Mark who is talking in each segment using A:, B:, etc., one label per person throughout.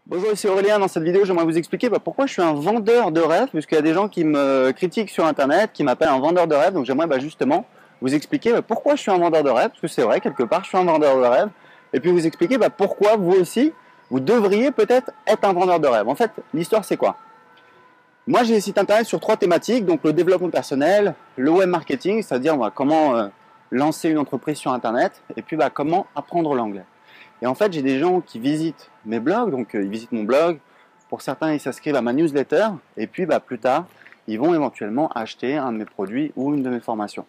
A: Bonjour, ici Aurélien. Dans cette vidéo, j'aimerais vous expliquer pourquoi je suis un vendeur de rêves, puisqu'il y a des gens qui me critiquent sur Internet, qui m'appellent un vendeur de rêves. Donc j'aimerais justement vous expliquer pourquoi je suis un vendeur de rêves, parce que c'est vrai, quelque part, je suis un vendeur de rêves. Et puis vous expliquer pourquoi vous aussi, vous devriez peut-être être un vendeur de rêves. En fait, l'histoire, c'est quoi? Moi, j'ai des sites Internet sur 3 thématiques, donc le développement personnel, le web marketing, c'est-à-dire comment lancer une entreprise sur Internet, et puis comment apprendre l'anglais. Et en fait, j'ai des gens qui visitent mes blogs, donc ils visitent mon blog. Pour certains, ils s'inscrivent à ma newsletter. Et puis, plus tard, ils vont éventuellement acheter un de mes produits ou une de mes formations.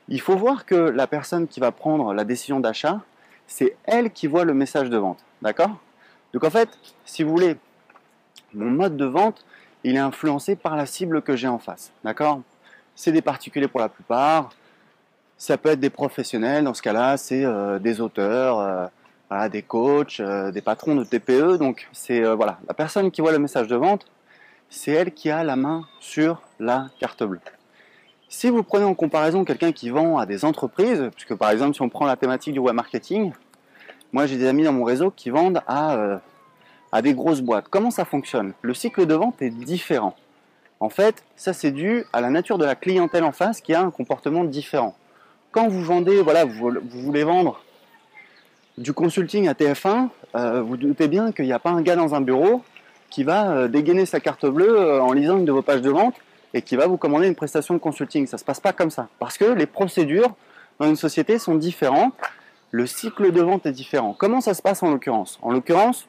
A: Il faut voir que la personne qui va prendre la décision d'achat, c'est elle qui voit le message de vente. D'accord? Donc en fait, si vous voulez, mon mode de vente, il est influencé par la cible que j'ai en face. D'accord? C'est des particuliers pour la plupart. Ça peut être des professionnels. Dans ce cas-là, c'est des auteurs. Voilà, des coachs, des patrons de TPE. Donc c'est voilà, la personne qui voit le message de vente, c'est elle qui a la main sur la carte bleue. Si vous prenez en comparaison quelqu'un qui vend à des entreprises, puisque par exemple si on prend la thématique du web marketing, moi j'ai des amis dans mon réseau qui vendent à des grosses boîtes. Comment ça fonctionne? Le cycle de vente est différent. En fait, ça c'est dû à la nature de la clientèle en face qui a un comportement différent. Quand vous vendez, voilà, vous voulez vendre du consulting à TF1, vous doutez bien qu'il n'y a pas un gars dans un bureau qui va dégainer sa carte bleue en lisant une de vos pages de vente et qui va vous commander une prestation de consulting. Ça ne se passe pas comme ça. Parce que les procédures dans une société sont différentes. Le cycle de vente est différent. Comment ça se passe en l'occurrence? En l'occurrence,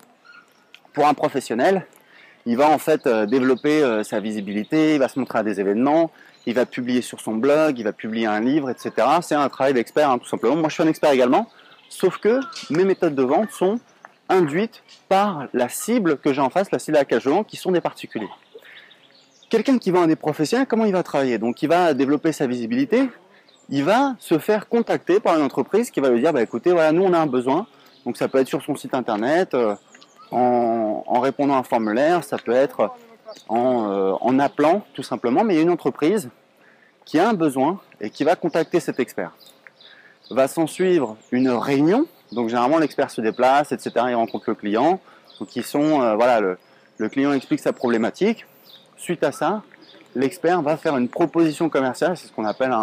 A: pour un professionnel, il va en fait développer sa visibilité, il va se montrer à des événements, il va publier sur son blog, il va publier un livre, etc. C'est un travail d'expert, hein, tout simplement. Moi, je suis un expert également. Sauf que mes méthodes de vente sont induites par la cible que j'ai en face, la cible à laquelle je vends, qui sont des particuliers. Quelqu'un qui vend à des professionnels, comment il va travailler? Donc il va développer sa visibilité, il va se faire contacter par une entreprise qui va lui dire écoutez, voilà, nous on a un besoin. Donc ça peut être sur son site internet, en répondant à un formulaire, ça peut être en appelant tout simplement, mais il y a une entreprise qui a un besoin et qui va contacter cet expert. Va s'en suivre une réunion, donc généralement l'expert se déplace, etc. Il rencontre le client, donc ils sont, voilà, le client explique sa problématique. Suite à ça, l'expert va faire une proposition commerciale, c'est ce qu'on appelle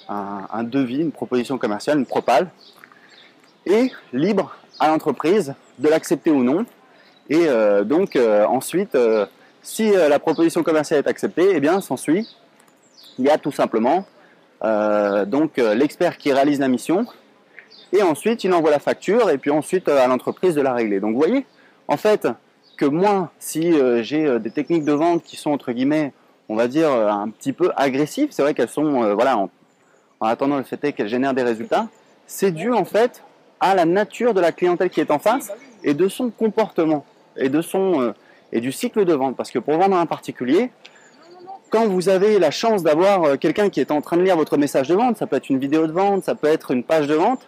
A: un devis, une proposition commerciale, une propale, et libre à l'entreprise de l'accepter ou non. Et ensuite, si la proposition commerciale est acceptée, eh bien s'ensuit, il y a tout simplement l'expert qui réalise la mission et ensuite il envoie la facture et puis ensuite à l'entreprise de la régler. Donc vous voyez, en fait, que moi, si j'ai des techniques de vente qui sont entre guillemets, on va dire un petit peu agressives, c'est vrai qu'elles sont, voilà, en attendant le fait est qu'elles génèrent des résultats, c'est dû en fait à la nature de la clientèle qui est en face et de son comportement et et du cycle de vente. Parce que pour vendre à un particulier, quand vous avez la chance d'avoir quelqu'un qui est en train de lire votre message de vente, ça peut être une vidéo de vente, ça peut être une page de vente,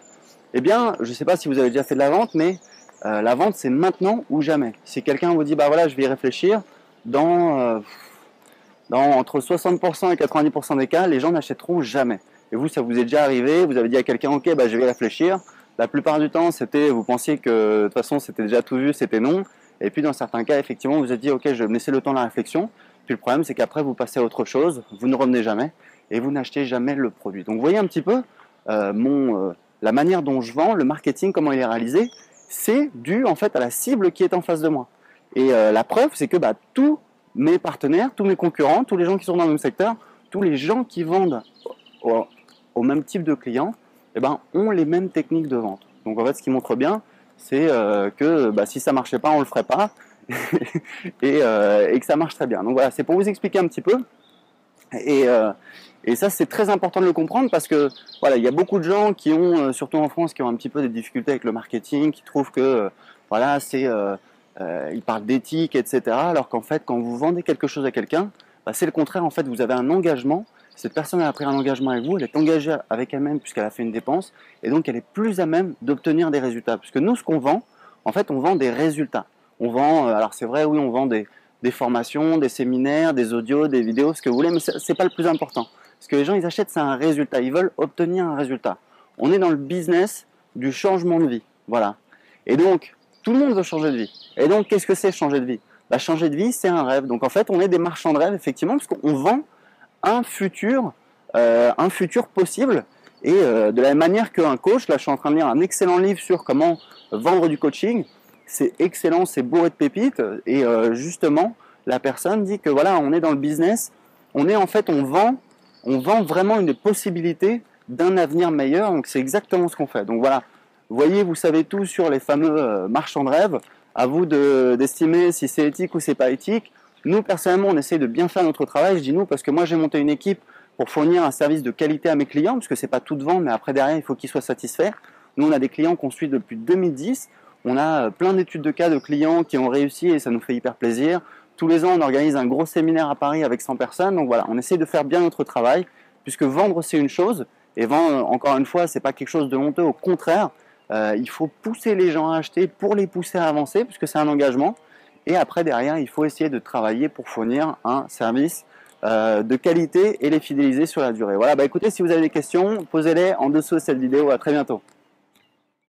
A: eh bien, je ne sais pas si vous avez déjà fait de la vente, mais la vente, c'est maintenant ou jamais. Si quelqu'un vous dit, voilà, je vais y réfléchir, dans entre 60% et 90% des cas, les gens n'achèteront jamais. Et vous, ça vous est déjà arrivé, vous avez dit à quelqu'un, ok, je vais y réfléchir. La plupart du temps, vous pensiez que de toute façon, c'était déjà tout vu, c'était non. Et puis, dans certains cas, effectivement, vous vous êtes dit, ok, je vais me laisser le temps de la réflexion. Puis le problème, c'est qu'après, vous passez à autre chose, vous ne revenez jamais et vous n'achetez jamais le produit. Donc, vous voyez un petit peu la manière dont je vends, le marketing, comment il est réalisé, c'est dû en fait à la cible qui est en face de moi. Et la preuve, c'est que tous mes partenaires, tous mes concurrents, tous les gens qui sont dans le même secteur, tous les gens qui vendent au même type de clients, ont les mêmes techniques de vente. Donc en fait, ce qui montre bien, c'est que si ça ne marchait pas, on ne le ferait pas. et que ça marche très bien. Donc voilà, c'est pour vous expliquer un petit peu. Et ça, c'est très important de le comprendre parce que voilà, il y a beaucoup de gens qui ont, surtout en France, qui ont un petit peu des difficultés avec le marketing, qui trouvent que voilà, ils parlent d'éthique, etc. Alors qu'en fait, quand vous vendez quelque chose à quelqu'un, c'est le contraire. En fait, vous avez un engagement. Cette personne a pris un engagement avec vous, elle est engagée avec elle-même puisqu'elle a fait une dépense, et donc elle est plus à même d'obtenir des résultats. Puisque nous, ce qu'on vend, en fait, on vend des résultats. On vend, alors c'est vrai, oui, on vend des formations, des séminaires, des audios, des vidéos, ce que vous voulez, mais ce n'est pas le plus important. Ce que les gens, ils achètent, c'est un résultat. Ils veulent obtenir un résultat. On est dans le business du changement de vie. Voilà. Et donc, Tout le monde veut changer de vie. Et donc, qu'est-ce que c'est changer de vie? Bah, changer de vie, c'est un rêve. Donc, en fait, on est des marchands de rêve, effectivement, parce qu'on vend un futur possible. Et de la même manière qu'un coach, là, je suis en train de lire un excellent livre sur comment vendre du coaching. C'est excellent, c'est bourré de pépites. Et justement, la personne dit que voilà, on est dans le business. On vend vraiment une possibilité d'un avenir meilleur. Donc, c'est exactement ce qu'on fait. Donc, voilà. Vous voyez, vous savez tout sur les fameux marchands de rêve. À vous d'estimer si c'est éthique ou c'est pas éthique. Nous, personnellement, on essaie de bien faire notre travail. Je dis nous parce que moi, j'ai monté une équipe pour fournir un service de qualité à mes clients, parce que c'est pas tout de vente, mais après derrière, il faut qu'ils soient satisfaits. Nous, on a des clients qu'on suit depuis 2010. On a plein d'études de cas de clients qui ont réussi et ça nous fait hyper plaisir. Tous les ans, on organise un gros séminaire à Paris avec 100 personnes. Donc voilà, on essaie de faire bien notre travail, puisque vendre, c'est une chose. Et vendre, encore une fois, c'est pas quelque chose de honteux. Au contraire, il faut pousser les gens à acheter pour les pousser à avancer, puisque c'est un engagement. Et après, derrière, il faut essayer de travailler pour fournir un service de qualité et les fidéliser sur la durée. Voilà, bah écoutez, si vous avez des questions, posez-les en dessous de cette vidéo. À très bientôt.